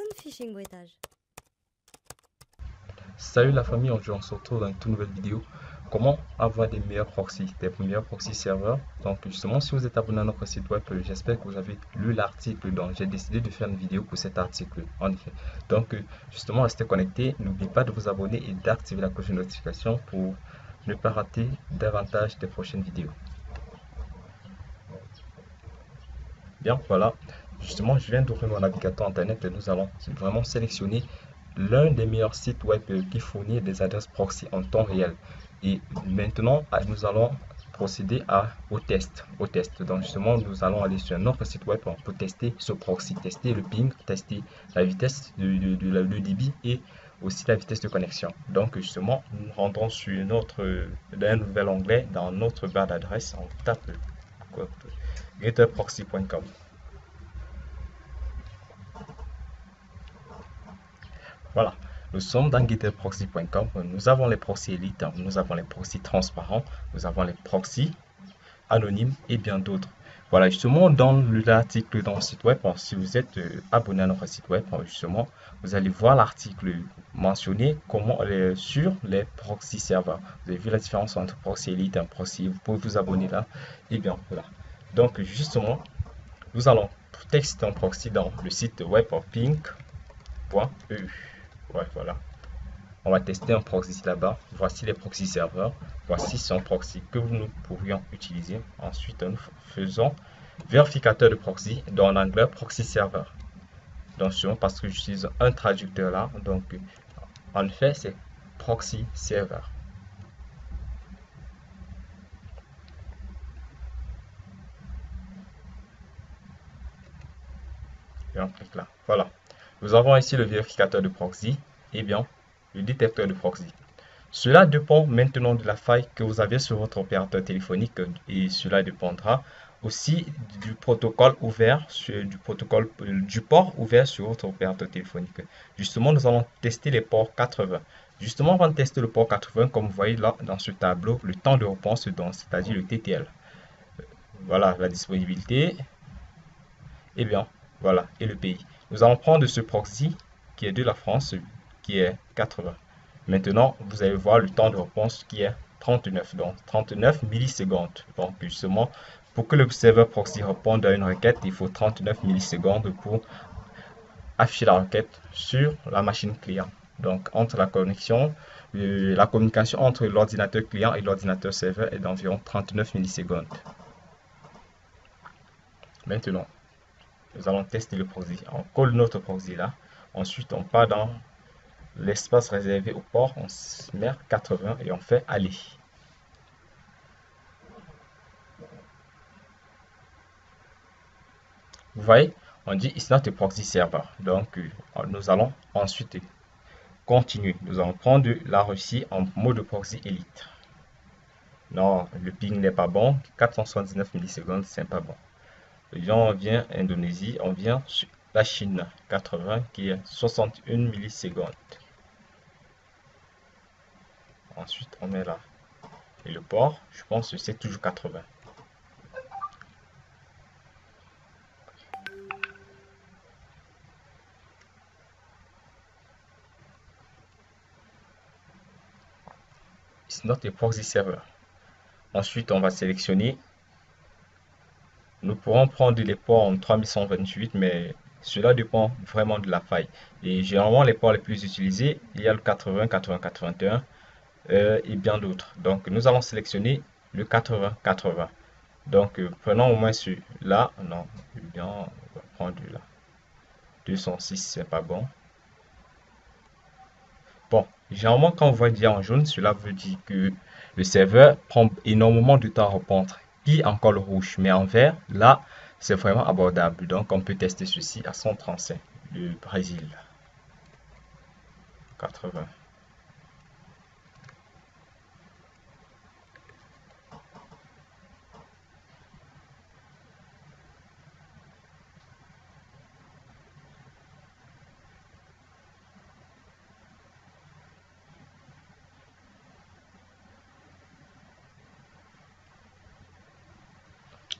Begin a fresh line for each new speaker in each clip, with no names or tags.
무슨 phishing 외tage?
Salut la famille, aujourd'hui on se retrouve dans une toute nouvelle vidéo. Comment avoir des meilleurs proxys, des meilleurs proxys serveurs. Donc justement, si vous êtes abonné à notre site web, j'espère que vous avez lu l'article. Donc j'ai décidé de faire une vidéo pour cet article, en effet. Donc justement, restez connectés. N'oubliez pas de vous abonner et d'activer la cloche de notification pour ne pas rater davantage des prochaines vidéos. Bien, voilà. Justement, je viens d'ouvrir mon navigateur internet et nous allons vraiment sélectionner l'un des meilleurs sites web qui fournit des adresses proxy en temps réel. Et maintenant, nous allons procéder au test. Donc justement, nous allons aller sur notre site web pour tester ce proxy, tester le ping, tester la vitesse le débit et aussi la vitesse de connexion. Donc justement, nous rentrons sur un nouvel onglet dans notre barre d'adresse. On tape getterproxy.com. Voilà, nous sommes dans getterproxy.com. Nous avons les proxys élites, nous avons les proxys transparents, nous avons les proxys anonymes et bien d'autres. Voilà, justement, dans l'article dans le site web, si vous êtes abonné à notre site web, justement, vous allez voir l'article mentionné sur les proxys serveurs. Vous avez vu la différence entre proxy élite et un proxy. Vous pouvez vous abonner là. Et bien, voilà. Donc, justement, nous allons tester un proxy dans le site web ping.eu. Ouais, voilà. On va tester un proxy là-bas. Voici les proxys serveurs. Voici son proxy que nous pourrions utiliser. Ensuite, nous faisons vérificateur de proxy, dans en anglais proxy serveur. Donc, parce que j'utilise un traducteur là. Donc, en fait, c'est proxy serveur. Et on clique là. Voilà. Nous avons ici le vérificateur de proxy et bien le détecteur de proxy. Cela dépend maintenant de la faille que vous avez sur votre opérateur téléphonique et cela dépendra aussi du protocole ouvert, du port ouvert sur votre opérateur téléphonique. Justement, nous allons tester les ports 80. Justement, avant de tester le port 80, comme vous voyez là dans ce tableau, le temps de réponse, c'est-à-dire le TTL. Voilà la disponibilité. Et bien, voilà, et le pays. Nous allons prendre ce proxy qui est de la France, qui est 80. Maintenant, vous allez voir le temps de réponse qui est 39, donc 39 millisecondes. Donc, justement, pour que le serveur proxy réponde à une requête, il faut 39 millisecondes pour afficher la requête sur la machine client. Donc, entre la communication entre l'ordinateur client et l'ordinateur serveur est d'environ 39 millisecondes. Maintenant, nous allons tester le proxy. On colle notre proxy là. Ensuite, on part dans l'espace réservé au port. On met 80 et on fait aller. Vous voyez, on dit it's not a proxy server. Donc, nous allons ensuite continuer. Nous allons prendre la Russie en mode proxy élite. Non, le ping n'est pas bon. 479 millisecondes, c'est pas bon. On vient Indonésie, on vient sur la Chine, 80 qui est 61 millisecondes. Ensuite, on met là. Et le port, je pense que c'est toujours 80. It's not a proxy server. Ensuite, on va sélectionner. Nous pourrons prendre les ports en 3128, mais cela dépend vraiment de la faille. Et généralement, les ports les plus utilisés, il y a le 80, 80, 81 et bien d'autres. Donc, nous allons sélectionner le 80, 80. Donc, prenons au moins celui-là. Non, bien, on va prendre là. 206, c'est pas bon. Bon, généralement, quand on voit dire en jaune, cela veut dire que le serveur prend énormément de temps à répondre. Puis encore le rouge. Mais en vert, là, c'est vraiment abordable. Donc, on peut tester ceci à 135. Le Brésil. 80.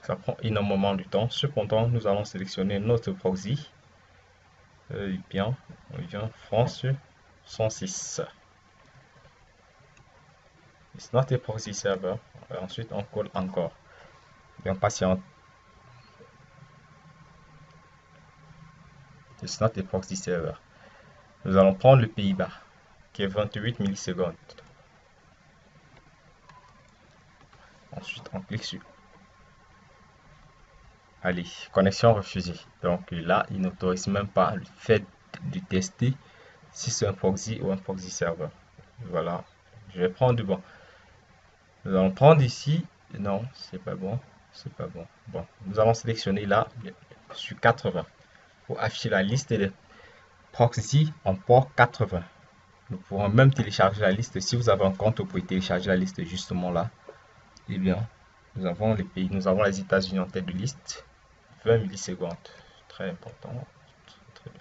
Ça prend énormément de temps. Cependant, nous allons sélectionner notre proxy. bien, on vient France 106. It's not a proxy server. Ensuite, on colle encore. Bien patient. It's not a proxy server. Nous allons prendre le Pays-Bas, qui est 28 millisecondes. Ensuite, on clique sur. Allez, connexion refusée. Donc là, il n'autorise même pas le fait de tester si c'est un proxy ou un proxy server. Voilà, je vais prendre bon. Nous allons prendre ici. Non, c'est pas bon. C'est pas bon. Bon, nous allons sélectionner là sur 80 pour afficher la liste des proxys en port 80. Nous pourrons même télécharger la liste. Si vous avez un compte, vous pouvez télécharger la liste justement là. Eh bien, nous avons les pays. Nous avons les États-Unis en tête de liste. 20 millisecondes. Très important. Très bien.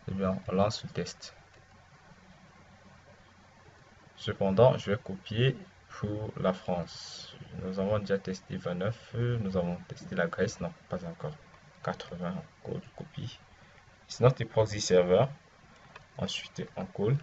Eh bien, on lance le test. Cependant, je vais copier pour la France. Nous avons déjà testé 29. Nous avons testé la Grèce. Non, pas encore. 80. Code, copie. It's not a proxy server. Ensuite, on colle.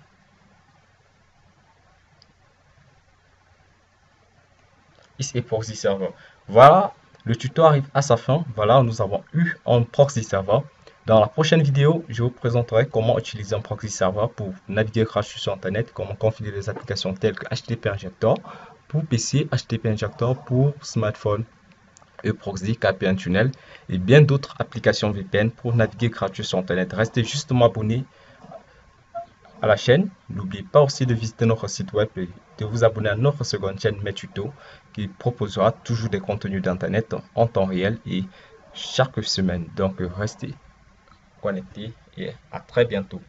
It's a proxy server. Voilà, le tuto arrive à sa fin. Voilà, nous avons eu un proxy server. Dans la prochaine vidéo, je vous présenterai comment utiliser un proxy server pour naviguer gratuitement sur Internet, comment configurer des applications telles que HTTP Injector pour PC, HTTP Injector pour smartphone, eProxy, KPN Tunnel et bien d'autres applications VPN pour naviguer gratuitement sur Internet. Restez justement abonnés à la chaîne. N'oubliez pas aussi de visiter notre site web et de vous abonner à notre seconde chaîne MetTuto qui proposera toujours des contenus d'Internet en temps réel et chaque semaine. Donc restez connectés et à très bientôt.